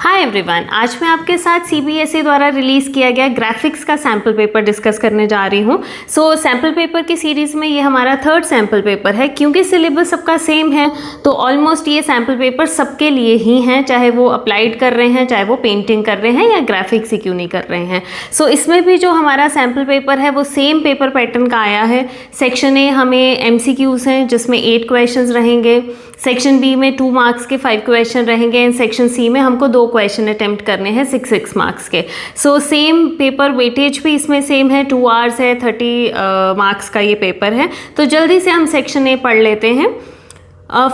Hi everyone, आज मैं आपके साथ सीबीएसई द्वारा रिलीज़ किया गया ग्राफिक्स का सैम्पल पेपर डिस्कस करने जा रही हूँ। सैम्पल पेपर की सीरीज़ में ये हमारा थर्ड सैम्पल पेपर है। क्योंकि सिलेबस सबका सेम है तो ऑलमोस्ट ये सैम्पल पेपर सबके लिए ही हैं, चाहे वो अप्लाइड कर रहे हैं, चाहे वो पेंटिंग कर रहे हैं या ग्राफिक्स ही क्यों नहीं कर रहे हैं। इसमें भी जो हमारा सैम्पल पेपर है वो सेम पेपर पैटर्न का आया है। सेक्शन ए हमें MCQs हैं जिसमें 8 क्वेश्चन रहेंगे, सेक्शन बी में 2 मार्क्स के 5 क्वेश्चन रहेंगे एंड सेक्शन सी में हमको 2 क्वेश्चन अटेम्प्ट करने हैं 6 मार्क्स के। सेम पेपर वेटेज भी इसमें सेम है, 2 आवर्स है, 30 मार्क्स का ये पेपर है। तो जल्दी से हम सेक्शन ए पढ़ लेते हैं।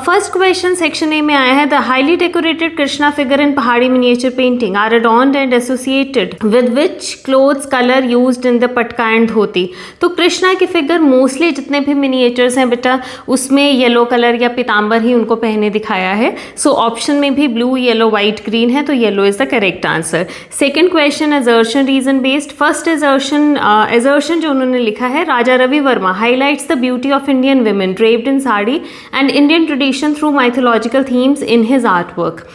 फर्स्ट क्वेश्चन सेक्शन ए में आया है, the highly decorated Krishna figure in Pahari miniature painting are adorned and associated with which clothes colour used in the patka and dhoti. तो कृष्णा की फिगर मोस्टली जितने भी मिनिएचर्स हैं बेटा उसमें येलो कलर या पीताम्बर ही उनको पहने दिखाया है। ऑप्शन में भी ब्लू, येलो, व्हाइट, ग्रीन है, तो yellow is the correct answer. Second question assertion reason based. First assertion जो उन्होंने लिखा है, Raja Ravi Varma highlights the beauty of Indian women draped in sari and Indian tradition through mythological themes in his art work.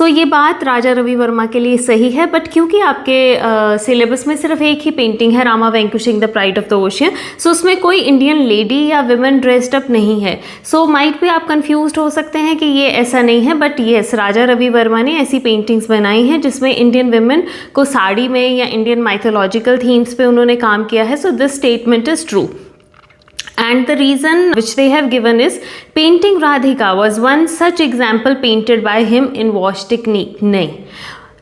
ये बात राजा रवि वर्मा के लिए सही है, बट क्योंकि आपके सिलेबस में सिर्फ एक ही पेंटिंग है, Rama vanquishing the pride of the ocean, उसमें कोई इंडियन लेडी या विमेन ड्रेस्ड अप नहीं है। माइट भी आप कंफ्यूज्ड हो सकते हैं कि ये ऐसा नहीं है, बट येस, राजा रवि वर्मा ने ऐसी पेंटिंग्स बनाई हैं जिसमें इंडियन विमेन को साड़ी में या इंडियन माइथोलॉजिकल थीम्स पे उन्होंने काम किया है। This statement is true. And the reason which they have given is painting Radhika was one such example painted by him in wash technique. नहीं,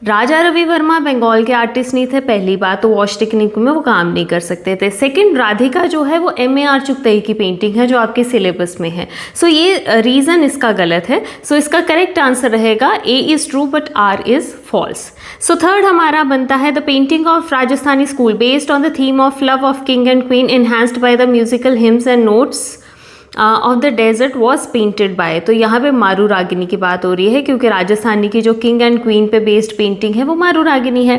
राजा रवि वर्मा बंगाल के आर्टिस्ट नहीं थे, पहली बात तो वॉश टेक्निक में वो काम नहीं कर सकते थे। सेकंड, राधिका जो है वो MAR चुगताई की पेंटिंग है जो आपके सिलेबस में है। ये रीज़न इसका गलत है। इसका करेक्ट आंसर रहेगा A is true but R is false. Third हमारा बनता है, the painting of Rajasthani school based on the theme of love of king and queen enhanced by the musical hymns and notes of the desert was painted by. तो यहाँ पे मारू रागिनी की बात हो रही है क्योंकि राजस्थानी की जो किंग एंड क्वीन पे बेस्ड पेंटिंग है वो मारू रागिनी है।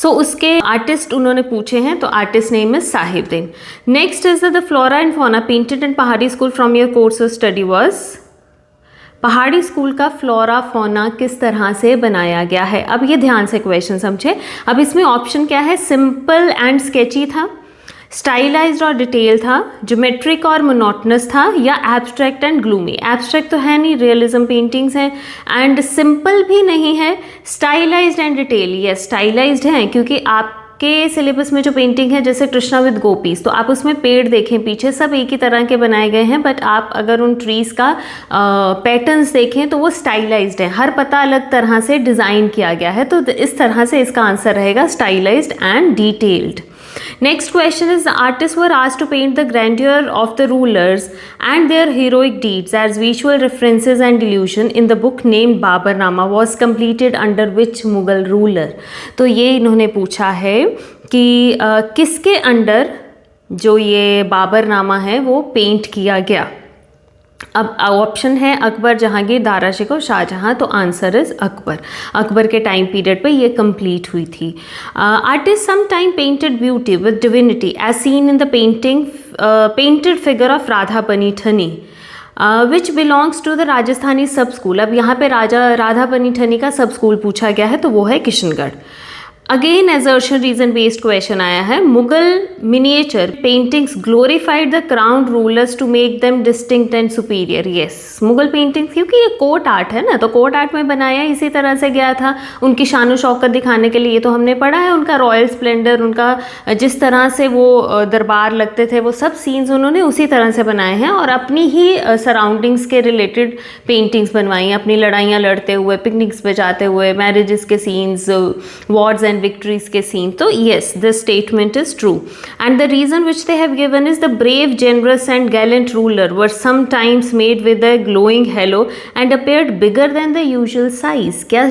उसके आर्टिस्ट उन्होंने पूछे हैं, तो artist name is Sahibdin. Next is the flora and fauna painted in Pahari school from your course of study was. Pahari school का फ्लोरा फौना किस तरह से बनाया गया है। अब ये ध्यान से क्वेश्चन समझे। अब इसमें ऑप्शन क्या है, सिंपल एंड स्केची था, स्टाइलाइज्ड और डिटेल था, ज्योमेट्रिक और मोनोटनस था, या एब्स्ट्रैक्ट एंड ग्लूमी। एब्स्ट्रैक्ट तो है नहीं, रियलिज्म पेंटिंग्स हैं, एंड सिंपल भी नहीं है, stylised and detail. Yes, stylised है क्योंकि आपके सिलेबस में जो पेंटिंग है जैसे कृष्णा विद गोपीज, तो आप उसमें पेड़ देखें पीछे सब एक ही तरह के बनाए गए हैं, बट आप अगर उन ट्रीज का पैटर्न्स देखें तो वो स्टाइलाइज्ड है, हर पत्ता अलग तरह से डिज़ाइन किया गया है। तो इस तरह से इसका आंसर रहेगा stylised and detailed. Next question is, the artists were asked to paint the grandeur of the rulers and their heroic deeds as visual references and illusion in the book named Babarnama was completed under which Mughal ruler। तो ये इन्होंने पूछा है कि किसके under जो ये बाबरनामा है वो पेंट किया गया। अब ऑप्शन है अकबर, जहांगीर, दारा शिकोह, शाहजहां। तो आंसर इज अकबर। अकबर के टाइम पीरियड पे ये कंप्लीट हुई थी। Artist some time painted beauty with divinity as seen in the painted figure of Radha Bani Thani which belongs to the Rajasthani sub school. अब यहाँ पे राधा पनीठनी का सब स्कूल पूछा गया है, तो वो है Kishangarh. Again assertion reason based question आया है, Mughal miniature paintings glorified the crown rulers to make them distinct and superior. Yes, Mughal paintings क्योंकि ये कोर्ट आर्ट है ना, तो कोर्ट आर्ट में बनाया इसी तरह से गया था उनकी शान शौकत दिखाने के लिए। ये तो हमने पढ़ा है, उनका रॉयल स्प्लेंडर, उनका जिस तरह से वो दरबार लगते थे, वो सब सीन्स उन्होंने उसी तरह से बनाए हैं और अपनी ही सराउंडिंग्स के रिलेटेड पेंटिंग्स बनवाई हैं, अपनी लड़ाइयाँ लड़ते हुए, पिकनिक्स पे जाते हुए, मैरिजेस के सीन्स, वॉर्स एंड victories के scene। तो yes, this statement is true and the reason which they have given is the brave, generous and gallant ruler were sometimes made with a glowing halo and appeared bigger than the usual size। क्या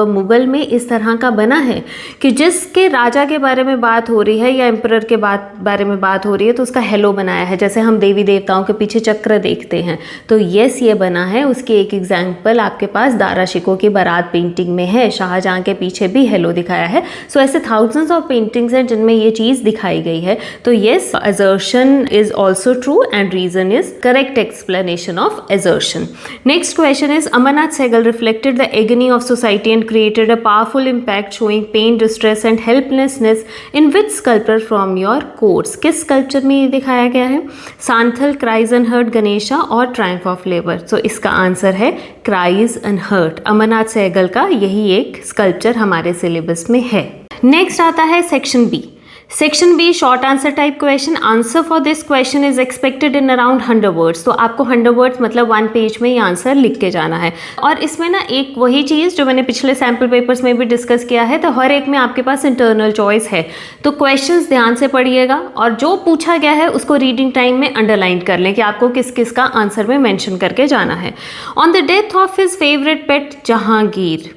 मुगल में इस तरह का बना है कि जिसके राजा के बारे में बात हो रही है या एम्परर के बारे में बात हो रही है तो उसका हेलो बनाया है, जैसे हम देवी देवताओं के पीछे चक्र देखते हैं। तो yes, ये बना है। उसकी एक एग्जाम्पल आपके पास दारा शिकोह की बारात पेंटिंग में है, शाहजहां के पीछे भी हेलो दिखाया दिखाया है। सो ऐसे थाउजेंड्स ऑफ पेंटिंग्स हैं जिनमें ये चीज़ दिखाई गई है। तो yes, assertion is also true and reason is correct explanation of assertion. Next question is Amarnath Sehgal reflected the agony of society and created a powerful impact showing pain, distress and helplessness in which sculpture from your course. किस sculpture में ये दिखाया गया है? Santhal, cries unhurt, Ganesha और Triumph of labour. सो इसका answer है cries unhurt. Amarnath Sehgal का यही एक स्कल्पचर हमारे सिलेबस में है। नेक्स्ट आता है section B. Section B short answer type question. Answer for this question is expected in around 100 words. तो आपको 100 वर्ड्स मतलब 1 पेज में ये आंसर लिख के जाना है। और इसमें ना एक वही चीज़ जो मैंने पिछले सैम्पल पेपर्स में भी डिस्कस किया है, तो हर एक में आपके पास इंटरनल चॉइस है। तो क्वेश्चंस ध्यान से पढ़िएगा और जो पूछा गया है उसको रीडिंग टाइम में अंडरलाइन कर लें कि आपको किस किस का आंसर में मेंशन करके जाना है। On the death of his favourite pet Jahangir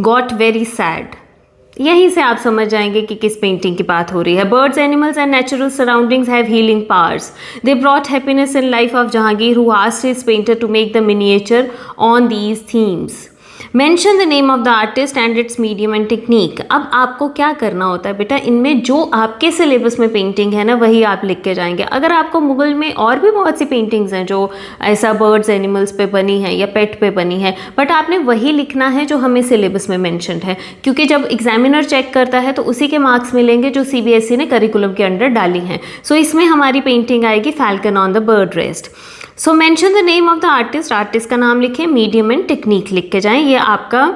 got very sad. यहीं से आप समझ जाएंगे कि किस पेंटिंग की बात हो रही है। Birds, animals and natural surroundings have healing powers. They brought happiness in life of Jahangir who asked his painter to make the miniature on these themes. Mention the name of the artist and its medium and technique. अब आपको क्या करना होता है बेटा, इनमें जो आपके सिलेबस में पेंटिंग है ना वही आप लिख के जाएंगे। अगर आपको मुगल में और भी बहुत सी पेंटिंग्स हैं जो ऐसा बर्ड्स, एनिमल्स पे बनी है या पेट पे बनी है, बट आपने वही लिखना है जो हमें सिलेबस में मेंशन्ड है, क्योंकि जब एग्जामिनर चेक करता है तो उसी के मार्क्स मिलेंगे जो CBSE ने करिकुलम के अंडर डाली हैं। सो इसमें हमारी पेंटिंग आएगी falcon on the bird rest. So mention the name of the artist. Artist का नाम लिखें, मीडियम एंड टेक्निक लिख के जाएं। ये आपका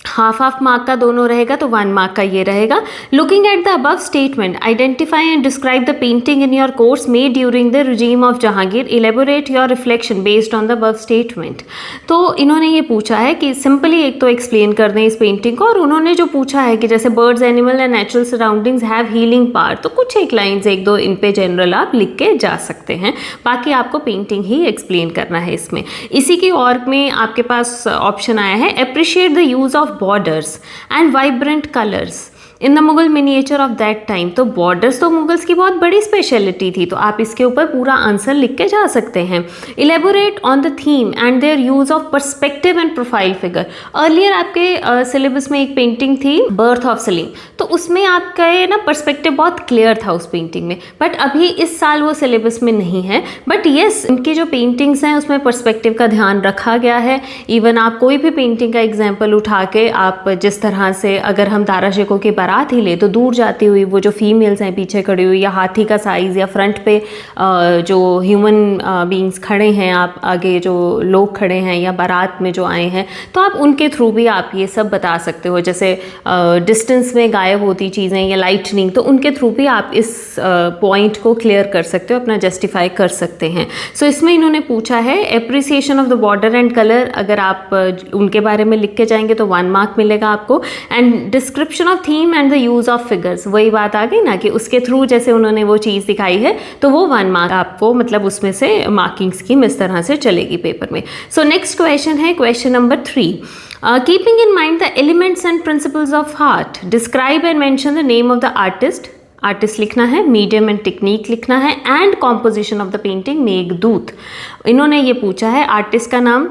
हाफ मार्क का दोनों रहेगा, तो 1 मार्क का ये रहेगा। Looking at the above statement, identify and describe the painting in your course made during the regime of Jahangir. Elaborate your reflection based on the above statement. तो इन्होंने ये पूछा है कि सिंपली एक तो एक्सप्लेन कर दें इस पेंटिंग को, और उन्होंने जो पूछा है कि जैसे birds, animal and natural surroundings have healing power, तो कुछ एक लाइन्स 1-2 इन पे जनरल आप लिख के जा सकते हैं। बाकी आपको पेंटिंग ही एक्सप्लेन करना है इसमें। इसी की और में आपके पास ऑप्शन आया है, appreciate the use of borders and vibrant colors in the Mughal miniature of that time. तो बॉर्डर्स तो मुगल्स की बहुत बड़ी स्पेशलिटी थी, तो आप इसके ऊपर पूरा आंसर लिख के जा सकते हैं। Elaborate on the theme and their use of perspective and profile figure. Earlier आपके सिलेबस में एक पेंटिंग थी बर्थ ऑफ सलीम, तो उसमें आपका ना पर्सपेक्टिव बहुत क्लियर था उस पेंटिंग में, बट अभी इस साल वो सिलेबस में नहीं है। बट येस, उनकी जो पेंटिंग्स हैं उसमें पर्सपेक्टिव का ध्यान रखा गया है। इवन आप कोई भी पेंटिंग का एग्जाम्पल उठा के आप जिस तरह से, अगर हम दारा शिकोह की बारात ही ले तो दूर जाती हुई वो जो फीमेल्स हैं पीछे खड़ी हुई, या हाथी का साइज़, या फ्रंट पे जो ह्यूमन बींग्स खड़े हैं, आप आगे जो लोग खड़े हैं या बारात में जो आए हैं, तो आप उनके थ्रू भी आप ये सब बता सकते हो। जैसे डिस्टेंस में गायब होती चीज़ें या लाइटनिंग, तो उनके थ्रू भी आप इस पॉइंट को क्लियर कर सकते हो, अपना जस्टिफाई कर सकते हैं। सो इसमें इन्होंने पूछा है appreciation of the border and colour. अगर आप उनके बारे में लिख के जाएंगे तो 1 मार्क मिलेगा आपको। And description of theme and the use of figures, वही बात आ गई ना कि उसके थ्रू जैसे उन्होंने वो चीज़ दिखाई है तो वो 1 मार्क आपको, मतलब उसमें से मार्किंग स्कीम इस तरह से चलेगी पेपर में। सो नेक्स्ट क्वेश्चन है question number 3। Keeping in mind the elements and principles of art, describe and mention the name of the artist. Artist लिखना है, मीडियम एंड टेक्निक लिखना है, and composition of the painting Meghdoot. इन्होंने ये पूछा है, artist का नाम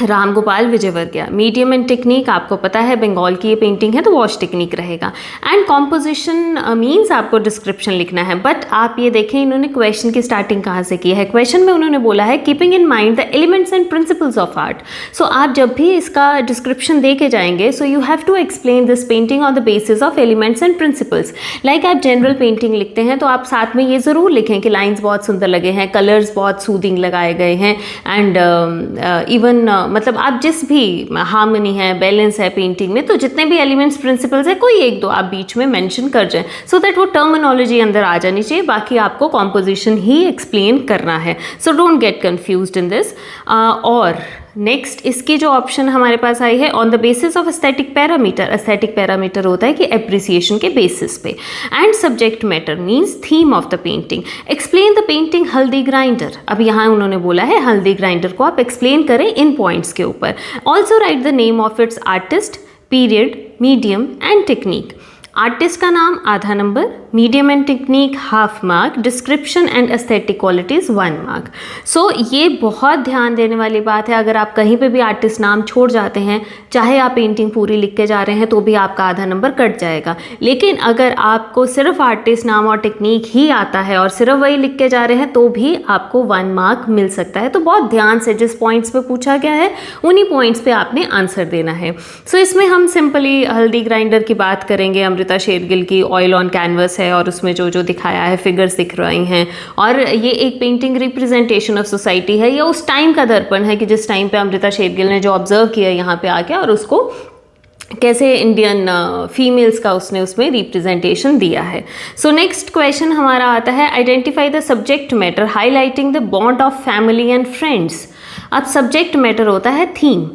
Ram Gopal Vijayvargiya. Medium and technique आपको पता है बंगाल की ये पेंटिंग है तो वॉश टेक्निक रहेगा। एंड कॉम्पोजिशन मीन्स आपको डिस्क्रिप्शन लिखना है। बट आप ये देखें इन्होंने क्वेश्चन की स्टार्टिंग कहाँ से की है। क्वेश्चन में उन्होंने बोला है keeping in mind the elements and principles of art. So आप जब भी इसका डिस्क्रिप्शन दे के जाएंगे, so you have to explain this painting on the basis of elements and principles. Like आप जनरल पेंटिंग लिखते हैं तो आप साथ में ये ज़रूर लिखें कि लाइन्स बहुत सुंदर लगे हैं, कलर्स बहुत सूदिंग लगाए गए हैं, एंड इवन मतलब आप जिस भी हार्मनी है, बैलेंस है पेंटिंग में, तो जितने भी एलिमेंट्स प्रिंसिपल्स है कोई 1-2 आप बीच में मेंशन कर जाएं, सो दैट वो टर्मिनोलॉजी अंदर आ जानी चाहिए। बाकी आपको कॉम्पोजिशन ही एक्सप्लेन करना है। So don't get confused in this. और नेक्स्ट इसकी जो ऑप्शन हमारे पास आई है, on the basis of aesthetic parameter. Aesthetic parameter होता है कि एप्रिसिएशन के बेसिस पे। And subject matter means theme of the painting. Explain the painting हल्दी ग्राइंडर। अब यहाँ उन्होंने बोला है हल्दी ग्राइंडर को आप एक्सप्लेन करें इन पॉइंट्स के ऊपर। Also write the name of its artist, period, medium and technique. Artist का नाम आधा number, medium and technique half mark, description and aesthetic qualities 1 mark. So ये बहुत ध्यान देने वाली बात है। अगर आप कहीं पे भी आर्टिस्ट नाम छोड़ जाते हैं, चाहे आप पेंटिंग पूरी लिख के जा रहे हैं, तो भी आपका आधा नंबर कट जाएगा। लेकिन अगर आपको सिर्फ आर्टिस्ट नाम और टेक्निक ही आता है और सिर्फ वही लिख के जा रहे हैं, तो भी आपको 1 मार्क मिल सकता है। तो बहुत ध्यान से जिस पॉइंट्स पे पूछा गया है उन्हीं पॉइंट्स पे आपने आंसर देना है। सो इसमें हम सिंपली हल्दी ग्राइंडर की बात करेंगे। अमृता शेरगिल की ऑयल ऑन कैनवस है और उसमें जो जो दिखाया है फिगर्स दिख रही हैं, और ये एक पेंटिंग रिप्रेजेंटेशन ऑफ सोसाइटी है, या उस टाइम का दर्पण है कि जिस टाइम पे अमृता शेरगिल ने जो ऑब्जर्व किया यहाँ पे आके, और उसको कैसे इंडियन फीमेल्स का उसने उसमें रिप्रेजेंटेशन दिया है। सो नेक्स्ट क्वेश्चन हमारा आता है, identify the subject matter highlighting the bond of family and friends. अब सब्जेक्ट मैटर होता है theme,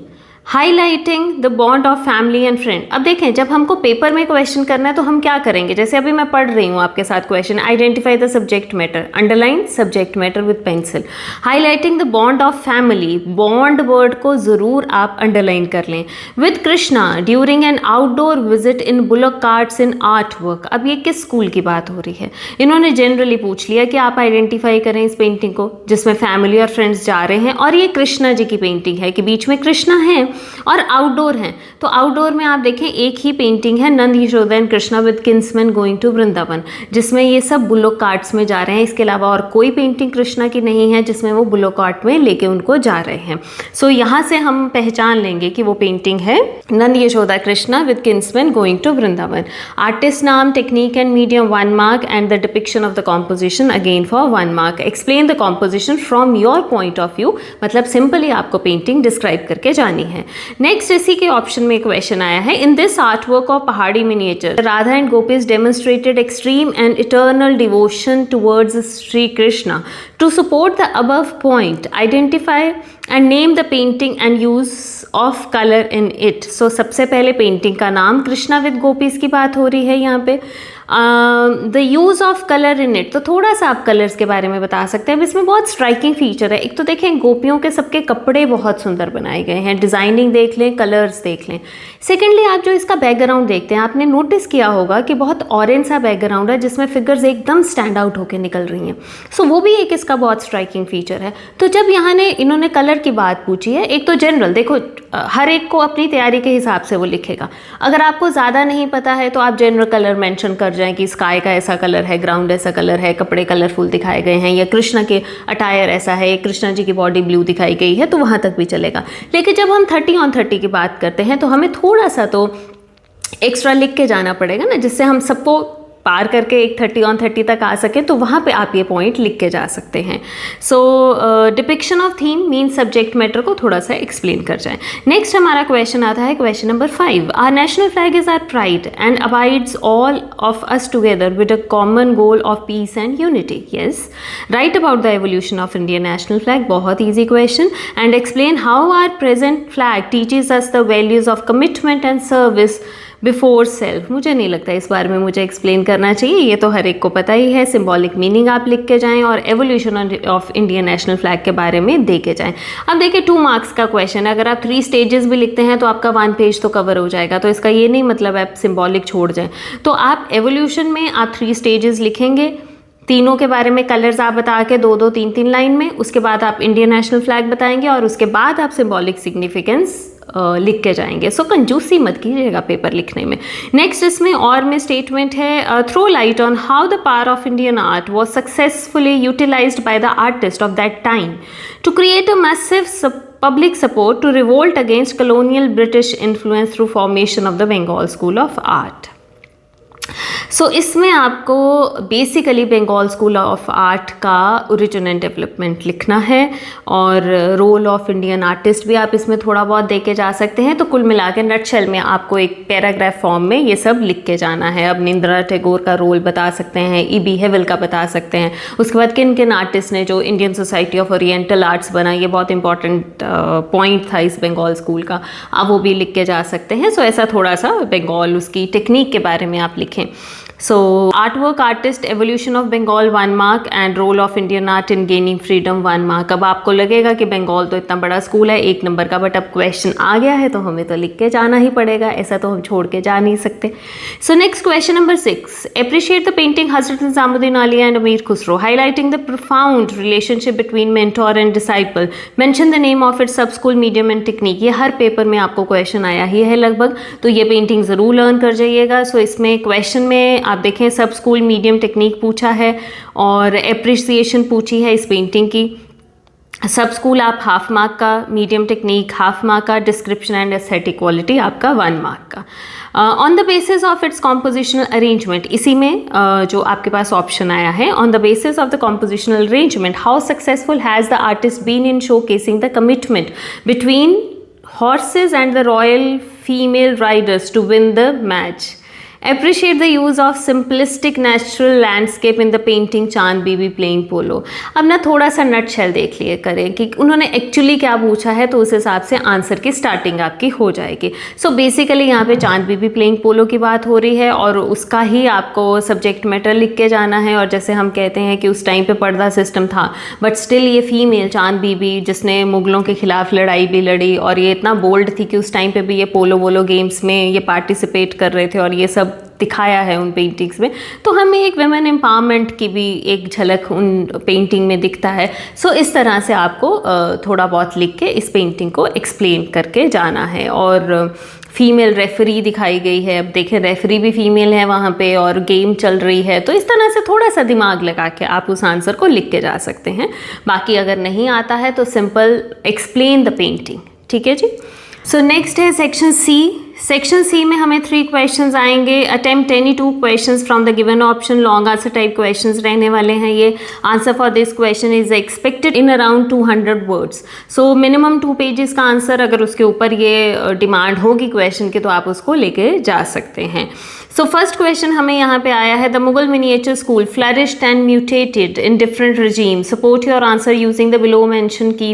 highlighting the bond of family and friend. अब देखें, जब हमको पेपर में क्वेश्चन करना है तो हम क्या करेंगे, जैसे अभी मैं पढ़ रही हूँ आपके साथ question, identify the subject matter, underline subject matter with pencil. Highlighting the bond of family, bond word को ज़रूर आप अंडरलाइन कर लें। With Krishna during an outdoor visit in bullock carts in art work. अब ये किस स्कूल की बात हो रही है, इन्होंने जनरली पूछ लिया कि आप आइडेंटिफाई करें इस पेंटिंग को जिसमें फैमिली और फ्रेंड्स जा रहे हैं, और ये कृष्णा जी की पेंटिंग है कि बीच में कृष्णा है और आउटडोर हैं। तो आउटडोर में आप देखें एक ही पेंटिंग है, Nand Yashoda and Krishna with kinsman going to Vrindavan, जिसमें ये सब बुलोक कार्ट्स में जा रहे हैं। इसके अलावा और कोई पेंटिंग कृष्णा की नहीं है जिसमें वो बुलोक कार्ट में लेके उनको जा रहे हैं। सो यहाँ से हम पहचान लेंगे कि वो पेंटिंग है Nand Yashoda Krishna with kinsman going to Vrindavan. Artist नाम, technique and medium 1 mark, and the depiction of the composition again for 1 mark. Explain the composition from your point of view, मतलब सिंपली आपको पेंटिंग डिस्क्राइब करके जानी है। नेक्स्ट इसी के option में question आया है, in this art work of Pahari miniature Radha and gopis demonstrated extreme and eternal devotion towards Shri Krishna. To support the above point identify and name the painting and use of colour in it. So सबसे पहले painting का नाम, Krishna with gopis की बात हो रही है यहाँ पे। The use of colour in it, तो थोड़ा सा आप कलर्स के बारे में बता सकते हैं। अब इसमें बहुत स्ट्राइकिंग फीचर है। एक तो देखें, गोपियों के सबके कपड़े बहुत सुंदर बनाए गए हैं, डिज़ाइनिंग देख लें, कलर्स देख लें। सेकेंडली, आप जो इसका बैकग्राउंड देखते हैं, आपने नोटिस किया होगा कि बहुत ऑरेंज सा बैकग्राउंड है जिसमें फिगर्स एकदम स्टैंड आउट होकर निकल रही हैं। सो वो भी एक इसका बहुत स्ट्राइकिंग फीचर है। तो जब इन्होंने कलर की बात पूछी है, एक तो जनरल देखो, हर एक को अपनी तैयारी के हिसाब से वो लिखेगा। अगर आपको ज़्यादा नहीं पता है तो आप जनरल कलर मेंशन कर जाएं कि स्काई का ऐसा कलर है, ग्राउंड ऐसा कलर है, कपड़े कलरफुल दिखाए गए हैं, या कृष्णा के अटायर ऐसा है, कृष्णा जी की बॉडी ब्लू दिखाई गई है, तो वहाँ तक भी चलेगा। लेकिन जब हम 30 on 30 की बात करते हैं तो हमें थोड़ा सा तो एक्स्ट्रा लिख के जाना पड़ेगा ना, जिससे हम सबको पार करके एक 30 on 30 तक आ सके। तो वहाँ पे आप ये पॉइंट लिख के जा सकते हैं। So depiction of theme mean subject matter को थोड़ा सा एक्सप्लेन कर जाएं। नेक्स्ट हमारा क्वेश्चन आता है, question number 5, our national flag is our pride and abides all of us together with a common goal of peace and unity. Yes, write about the evolution of Indian national flag. बहुत easy question. And explain how our present flag teaches us the values of commitment and service before self. मुझे नहीं लगता इस बारे में मुझे explain करना चाहिए, ये तो हर एक को पता ही है। सिंबॉलिक मीनिंग आप लिख के जाएं और evolution of Indian national flag के बारे में दे के जाएं। अब देखिए 2 मार्क्स का क्वेश्चन है, अगर आप 3 स्टेजेस भी लिखते हैं तो आपका 1 पेज तो कवर हो जाएगा। तो इसका ये नहीं मतलब आप सिंबॉलिक छोड़ जाएं। तो आप एवोल्यूशन में आप 3 स्टेजेस लिखेंगे, तीनों के बारे में कलर्स आप बता के 2-2, 3-3 लाइन में। उसके बाद आप इंडियन नेशनल फ्लैग बताएंगे और उसके बाद आप सिंबॉलिक सिग्निफिकेंस लिख के जाएंगे। सो कंजूसी मत कीजिएगा पेपर लिखने में। नेक्स्ट इसमें और में स्टेटमेंट है, throw light on how the power of Indian art was successfully utilised by the artist of that time to create a massive public support to revolt against colonial British influence through formation of the Bengal School of Art. So इसमें आपको basically Bengal school of art का origin and development लिखना है, और role of Indian artist भी आप इसमें थोड़ा बहुत दे के जा सकते हैं। तो कुल मिला के नटशेल में आपको एक पैराग्राफ फॉर्म में ये सब लिख के जाना है। अब निंद्रा टैगोर का रोल बता सकते हैं, ई.बी. हेवल का बता सकते हैं। उसके बाद किन किन आर्टिस्ट ने जो Indian society of oriental arts बना, ये बहुत इंपॉर्टेंट पॉइंट था इस बंगाल स्कूल का, आप वो भी लिख के जा सकते हैं। सो ऐसा थोड़ा सा बंगाल उसकी टेक्निक के बारे में आप लिखें। So art work artist, evolution of Bengal 1 mark and role of Indian art in gaining freedom 1 mark. अब आपको लगेगा कि बंगाल तो इतना बड़ा स्कूल है 1 नंबर का, बट अब क्वेश्चन आ गया है तो हमें तो लिख के जाना ही पड़ेगा, ऐसा तो हम छोड़ के जा नहीं सकते। So next question number 6, appreciate the painting Hazrat Nizamuddin Ali and अमीर Khusro, highlighting the profound relationship between mentor and disciple, mention the name of it's सब स्कूल मीडियम एंड टेक्निक। ये हर पेपर में आपको क्वेश्चन आया ही है लगभग, तो ये पेंटिंग ज़रूर लर्न कर जाइएगा। सो इसमें क्वेश्चन में आप देखें सब स्कूल मीडियम टेक्निक पूछा है और एप्रिसिएशन पूछी है इस पेंटिंग की। सब स्कूल आप हाफ मार्क का, मीडियम टेक्निक हाफ मार्क का, डिस्क्रिप्शन एंड एस्थेटिक क्वालिटी आपका 1 मार्क का। On the basis of its compositional arrangement, इसी में जो आपके पास ऑप्शन आया है, on the basis of the compositional arrangement how successful has the artist been in showcasing the commitment between horses and the royal female riders to win the match. Appreciate the use of simplistic natural landscape in the painting चांद बीबी playing polo। अब ना थोड़ा सा nutshell देख लिए करें कि उन्होंने एक्चुअली क्या पूछा है, तो उस हिसाब से आंसर की स्टार्टिंग आपकी हो जाएगी। सो बेसिकली यहाँ पे चांद बीबी प्लेइंग पोलो की बात हो रही है और उसका ही आपको सब्जेक्ट मैटर लिख के जाना है। और जैसे हम कहते हैं कि उस टाइम पे पर्दा सिस्टम था, बट स्टिल ये फीमेल चांद बीबी जिसने मुगलों के खिलाफ लड़ाई भी लड़ी और ये इतना बोल्ड थी कि उस टाइम पे भी ये पोलो वोलो गेम्स में ये पार्टिसिपेट कर रहे थे और ये सब दिखाया है उन पेंटिंग्स में, तो हमें एक वुमेन एम्पावरमेंट की भी एक झलक उन पेंटिंग में दिखता है। सो इस तरह से आपको थोड़ा बहुत लिख के इस पेंटिंग को एक्सप्लेन करके जाना है। और फीमेल रेफरी दिखाई गई है, अब देखें रेफरी भी फीमेल है वहाँ पे और गेम चल रही है, तो इस तरह से थोड़ा सा दिमाग लगा के आप उस आंसर को लिख के जा सकते हैं। बाकी अगर नहीं आता है तो सिंपल एक्सप्लेन द पेंटिंग, ठीक है जी। सो नेक्स्ट है सेक्शन सी। सेक्शन सी में हमें 3 क्वेश्चंस आएंगे। Attempt any 2 questions from the given option, long answer type questions रहने वाले हैं ये। Answer for this question is expected in around 200 words. So minimum 2 pages का आंसर, अगर उसके ऊपर ये डिमांड होगी क्वेश्चन की तो आप उसको लेके जा सकते हैं। सो फर्स्ट क्वेश्चन हमें यहाँ पे आया है, the Mughal miniature school flourished and mutated in different regime, support your answer using the below mention key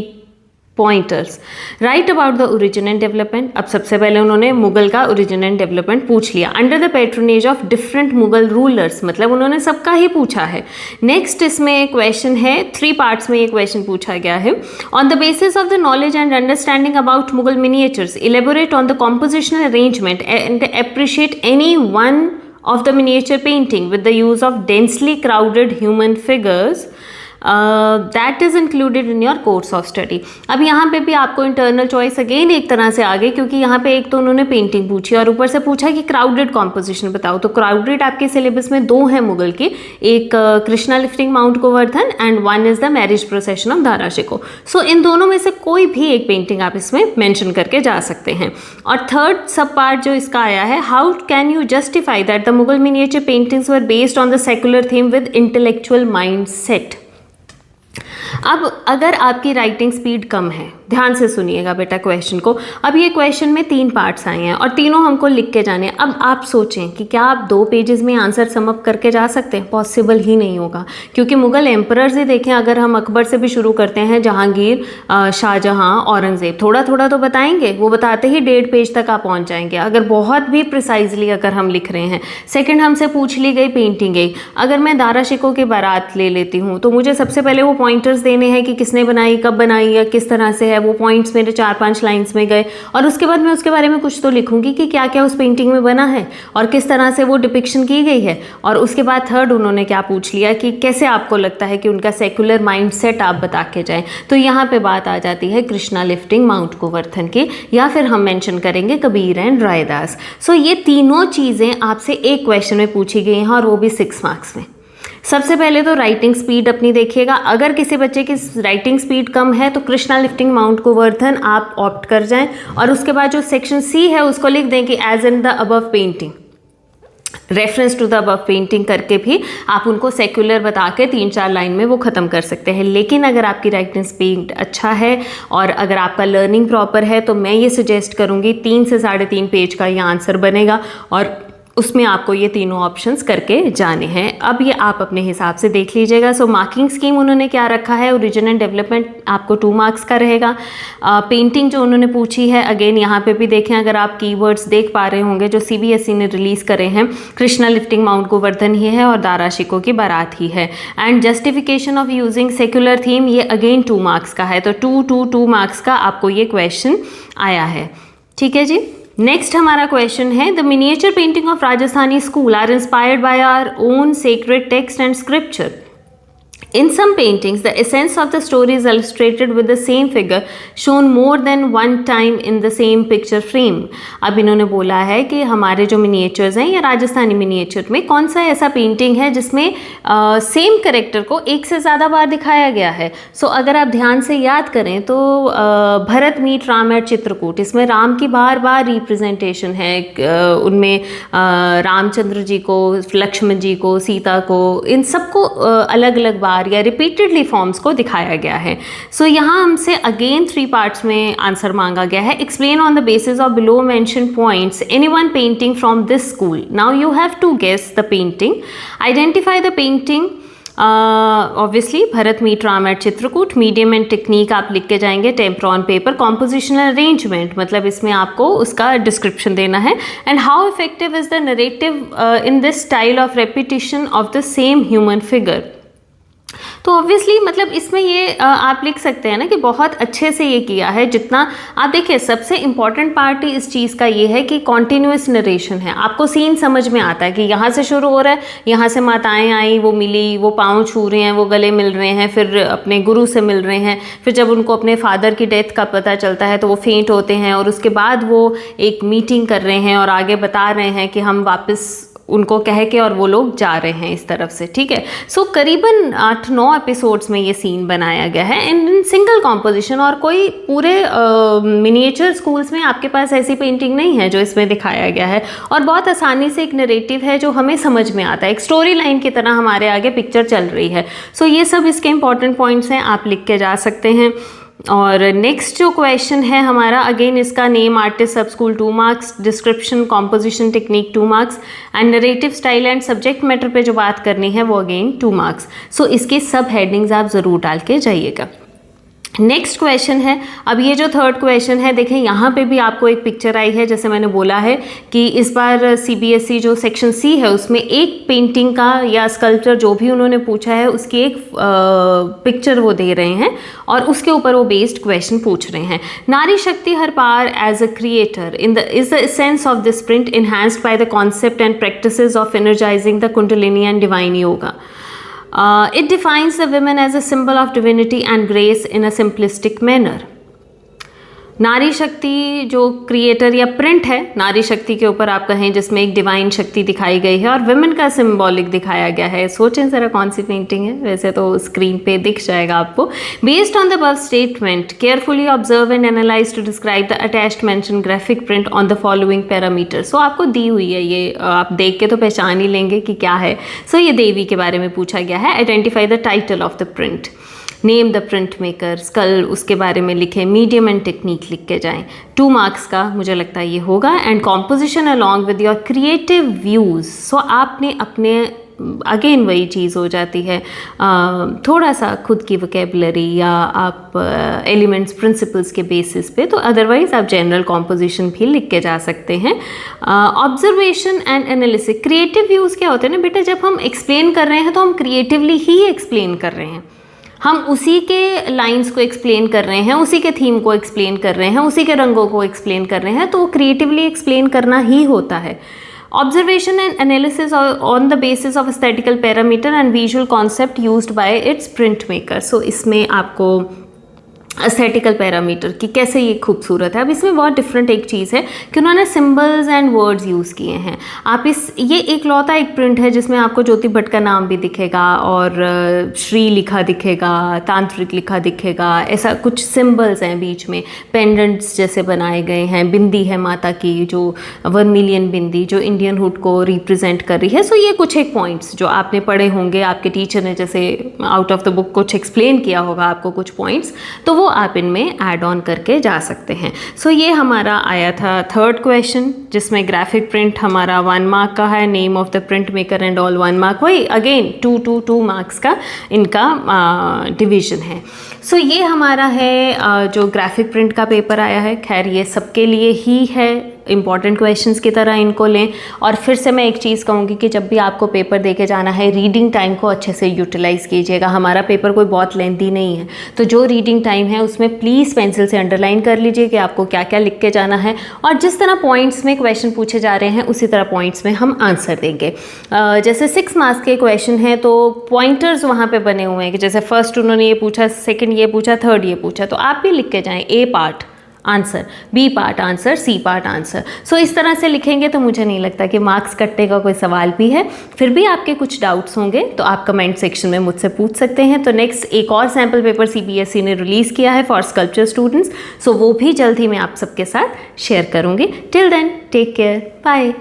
pointers, write about the origin and development. अब सबसे पहले उन्होंने मुगल का ओरिजिन एंड डेवलपमेंट पूछ लिया। Under the patronage of different Mughal rulers, मतलब उन्होंने सबका ही पूछा है। नेक्स्ट इसमें क्वेश्चन है, 3 पार्ट्स में ये क्वेश्चन पूछा गया है। On the basis of the knowledge and understanding about Mughal miniatures, elaborate on the compositional arrangement and appreciate any one of the miniature painting with the use of densely crowded human figures that is included in your course of study. अब यहाँ पे भी आपको internal choice again एक तरह से आ गई, क्योंकि यहाँ पे एक तो उन्होंने पेंटिंग पूछी और ऊपर से पूछा कि क्राउडेड कॉम्पोजिशन बताओ। तो क्राउडेड आपके सिलेबस में 2 हैं मुगल के, एक Krishna lifting mount Govardhan and 1 is the marriage procession of Dara Shikoh. So इन दोनों में से कोई भी एक पेंटिंग आप इसमें मैंशन करके जा सकते हैं। और थर्ड सब पार्ट जो इसका आया है, how can you justify that the Mughal miniature paintings were based on the secular theme with intellectual mind set. अब अगर आपकी राइटिंग स्पीड कम है, ध्यान से सुनिएगा बेटा क्वेश्चन को। अब ये क्वेश्चन में 3 पार्ट्स आए हैं और तीनों हमको लिख के जाने। अब आप सोचें कि क्या आप 2 पेजेस में आंसर समअप करके जा सकते हैं? पॉसिबल ही नहीं होगा, क्योंकि मुगल एम्परर्स ही देखें, अगर हम अकबर से भी शुरू करते हैं, जहांगीर, शाहजहां, औरंगजेब, थोड़ा थोड़ा तो बताएंगे, वो बताते ही 1.5 पेज तक आप पहुँच जाएंगे अगर बहुत भी प्रिसाइजली अगर हम लिख रहे हैं। सेकेंड, हमसे पूछ ली गई पेंटिंग एक, अगर मैं दारा शिकोह की बारात ले लेती हूँ तो मुझे सबसे पहले वो पॉइंटर्स देने हैं कि किसने बनाई, कब बनाई या किस तरह से है, वो पॉइंट्स मेरे 4-5 लाइंस में गए और उसके बाद मैं उसके बारे में कुछ तो लिखूंगी कि क्या क्या उस पेंटिंग में बना है और किस तरह से वो डिपिक्शन की गई है। और उसके बाद थर्ड उन्होंने क्या पूछ लिया कि कैसे आपको लगता है कि उनका सेकुलर माइंड सेट आप बता के जाएं। तो यहाँ पे बात आ जाती है कृष्णा लिफ्टिंग माउंट गोवर्धन की, या फिर हम मेंशन करेंगे कबीर एंड रायदास। सो ये तीनों चीज़ें आपसे एक क्वेश्चन में पूछी गई हैं और वो भी 6 मार्क्स में। सबसे पहले तो राइटिंग स्पीड अपनी देखिएगा। अगर किसी बच्चे की राइटिंग स्पीड कम है तो कृष्णा लिफ्टिंग माउंट गोवर्धन आप ऑप्ट कर जाएं और उसके बाद जो सेक्शन सी है उसको लिख दें कि as in the above painting, reference to the above painting करके भी आप उनको सेक्युलर बता के 3-4 लाइन में वो ख़त्म कर सकते हैं। लेकिन अगर आपकी राइटिंग स्पीड अच्छा है और अगर आपका लर्निंग प्रॉपर है तो मैं ये सजेस्ट करूँगी 3 से 3.5 पेज का ये आंसर बनेगा और उसमें आपको ये तीनों ऑप्शंस करके जाने हैं। अब ये आप अपने हिसाब से देख लीजिएगा। सो मार्किंग स्कीम उन्होंने क्या रखा है, ओरिजिन एंड डेवलपमेंट आपको 2 मार्क्स का रहेगा। पेंटिंग जो उन्होंने पूछी है, अगेन यहाँ पे भी देखें, अगर आप कीवर्ड्स देख पा रहे होंगे जो CBSE ने रिलीज़ करे हैं, कृष्णा लिफ्टिंग माउंट गोवर्धन ही है और दारा शिकोह की बारात ही है। And justification of using secular theme, ये अगेन 2 मार्क्स का है। तो 2 मार्क्स का आपको ये क्वेश्चन आया है। ठीक है जी। नेक्स्ट हमारा क्वेश्चन है, the miniature painting of Rajasthani school are inspired by our own sacred text and scripture. In some paintings, the essence of the story is illustrated with the same figure shown more than one time in the same picture frame. अब इन्होंने बोला है कि हमारे जो miniatures हैं या Rajasthani miniature में कौन सा ऐसा पेंटिंग है जिसमें सेम कैरेक्टर को एक से ज़्यादा बार दिखाया गया है। सो अगर आप ध्यान से याद करें तो भरत मीट राम एट चित्रकूट, इसमें राम की बार बार रिप्रेजेंटेशन है, उनमें रामचंद्र जी को, लक्ष्मण जी को, सीता को, इन सबको अलग अलग बार या रिपीटेडली फॉर्म्स को दिखाया गया है। सो यहाँ हमसे अगेन 3 पार्ट्स में आंसर मांगा गया है। Explain on the basis of below mention points any one painting from this school. Now you have to guess the painting, identify the painting. Obviously Bharat meet Ram at Chitrakoot. Medium and technique आप लिख के जाएंगे, tempera on paper. Compositional arrangement मतलब इसमें आपको उसका description देना है। And how effective is the narrative in this style of repetition of the same human figure. तो ऑब्वियसली मतलब इसमें ये आप लिख सकते हैं ना कि बहुत अच्छे से ये किया है। जितना आप देखिए, सबसे इम्पॉर्टेंट पार्ट इस चीज़ का ये है कि कॉन्टिन्यूस नरेशन है। आपको सीन समझ में आता है कि यहाँ से शुरू हो रहा है, यहाँ से माताएं आई, वो मिली, वो पाँव छू रहे हैं, वो गले मिल रहे हैं, फिर अपने गुरु से मिल रहे हैं, फिर जब उनको अपने फादर की डेथ का पता चलता है तो वो फेंट होते हैं, और उसके बाद वो एक मीटिंग कर रहे हैं और आगे बता रहे हैं कि हम वापस उनको कह के, और वो लोग जा रहे हैं इस तरफ से। ठीक है। सो करीबन 8-9 एपिसोड्स में ये सीन बनाया गया है इन सिंगल कॉम्पोजिशन। और कोई पूरे मिनिएचर स्कूल्स में आपके पास ऐसी पेंटिंग नहीं है जो इसमें दिखाया गया है। और बहुत आसानी से एक नरेटिव है जो हमें समझ में आता है, एक स्टोरी लाइन की तरह हमारे आगे पिक्चर चल रही है। सो ये सब इसके इंपॉर्टेंट पॉइंट्स हैं, आप लिख के जा सकते हैं। और नेक्स्ट जो क्वेश्चन है हमारा, अगेन इसका नेम आर्टिस्ट सब school 2 marks, description composition technique 2 marks, and narrative style and subject matter पे जो बात करनी है वो अगेन 2 मार्क्स। सो इसके सब हेडिंग्स आप ज़रूर डाल के जाइएगा। नेक्स्ट क्वेश्चन है, अब ये जो थर्ड क्वेश्चन है, देखें यहाँ पे भी आपको एक पिक्चर आई है। जैसे मैंने बोला है कि इस बार CBSE जो सेक्शन C है उसमें एक पेंटिंग का या स्कल्पचर जो भी उन्होंने पूछा है उसकी एक पिक्चर वो दे रहे हैं और उसके ऊपर वो बेस्ड क्वेश्चन पूछ रहे हैं। Nari Shakti her power as a creator is the essence of this print enhanced by the concept and practices of energising the kundalini and divine yoga. It defines the women as a symbol of divinity and grace in a simplistic manner. नारी शक्ति जो creator या print है नारी शक्ति के ऊपर आप कहें, जिसमें एक डिवाइन शक्ति दिखाई गई है और विमेन का सिंबॉलिक दिखाया गया है। सोचें ज़रा कौन सी पेंटिंग है, वैसे तो स्क्रीन पे दिख जाएगा आपको। Based on the above statement carefully observe and analyse to describe the attached mention graphic print on the following parameter. So आपको दी हुई है ये, आप देख के तो पहचान ही लेंगे कि क्या है। सो ये देवी के बारे में पूछा गया है। Identify the title of the print, name the print maker, स्कल उसके बारे में लिखें, मीडियम एंड टेक्निक लिख के जाएं। 2 मार्क्स का मुझे लगता है ये होगा। And composition along with your creative views. So आपने अपने, अगेन वही चीज़ हो जाती है, थोड़ा सा खुद की वोकेबलरी या आप एलिमेंट्स प्रिंसिपल्स के बेसिस पे, तो अदरवाइज़ आप जनरल कॉम्पोजिशन भी लिख के जा सकते हैं। Observation and analysis, creative views क्या होते हैं ना बेटा, जब हम एक्सप्लेन कर रहे हैं तो हम क्रिएटिवली ही एक्सप्लेन कर रहे हैं, हम उसी के लाइंस को एक्सप्लेन कर रहे हैं, उसी के थीम को एक्सप्लेन कर रहे हैं, उसी के रंगों को एक्सप्लेन कर रहे हैं, तो वो क्रिएटिवली एक्सप्लेन करना ही होता है। Observation and analysis on the basis of aesthetical parameter and visual concept used by its print maker. So इसमें आपको एस्थेटिकल पैरामीटर की कैसे ये खूबसूरत है। अब इसमें बहुत डिफरेंट एक चीज़ है कि उन्होंने सिंबल्स एंड वर्ड्स यूज़ किए हैं। आप ये एक लौता एक प्रिंट है जिसमें आपको ज्योति भट्ट का नाम भी दिखेगा और श्री लिखा दिखेगा, तांत्रिक लिखा दिखेगा, ऐसा कुछ सिंबल्स हैं बीच में, पेंडेंट्स जैसे बनाए गए हैं, बिंदी है माता की जो 1 मिलियन बिंदी जो इंडियन हुड को रिप्रेजेंट कर रही है। सो ये कुछ एक पॉइंट्स जो आपने पढ़े होंगे, आपके टीचर ने जैसे आउट ऑफ द बुक कुछ एक्सप्लेन किया होगा आपको कुछ पॉइंट्स, तो वो तो आप इनमें ऐड ऑन करके जा सकते हैं। सो ये हमारा आया था थर्ड क्वेश्चन, जिसमें ग्राफिक प्रिंट हमारा 1 मार्क का है, name of the print maker and all 1 mark, वही अगेन 2 मार्क्स का इनका डिवीज़न है। सो ये हमारा है जो ग्राफिक प्रिंट का पेपर आया है। खैर ये सबके लिए ही है, इंपॉर्टेंट क्वेश्चंस की तरह इनको लें। और फिर से मैं एक चीज़ कहूँगी कि जब भी आपको पेपर देके जाना है, रीडिंग टाइम को अच्छे से यूटिलाइज़ कीजिएगा। हमारा पेपर कोई बहुत लेंथी नहीं है, तो जो रीडिंग टाइम है उसमें प्लीज़ पेंसिल से अंडरलाइन कर लीजिए कि आपको क्या क्या लिख के जाना है, और जिस तरह पॉइंट्स में क्वेश्चन पूछे जा रहे हैं उसी तरह पॉइंट्स में हम आंसर देंगे। जैसे 6 मार्क्स के क्वेश्चन हैं तो पॉइंटर्स वहाँ पर बने हुए हैं कि जैसे फर्स्ट उन्होंने ये पूछा, सेकेंड ये पूछा, थर्ड ये पूछा, तो आप भी लिख के जाएँ A part answer, B part answer, C part answer. So इस तरह से लिखेंगे तो मुझे नहीं लगता कि मार्क्स कटने का कोई सवाल भी है। फिर भी आपके कुछ डाउट्स होंगे तो आप कमेंट सेक्शन में मुझसे पूछ सकते हैं। तो नेक्स्ट एक और सैम्पल पेपर CBSE ने रिलीज़ किया है फॉर स्कल्पचर स्टूडेंट्स, सो वो भी जल्द ही मैं आप सबके साथ शेयर करूँगी। Till then take care, bye.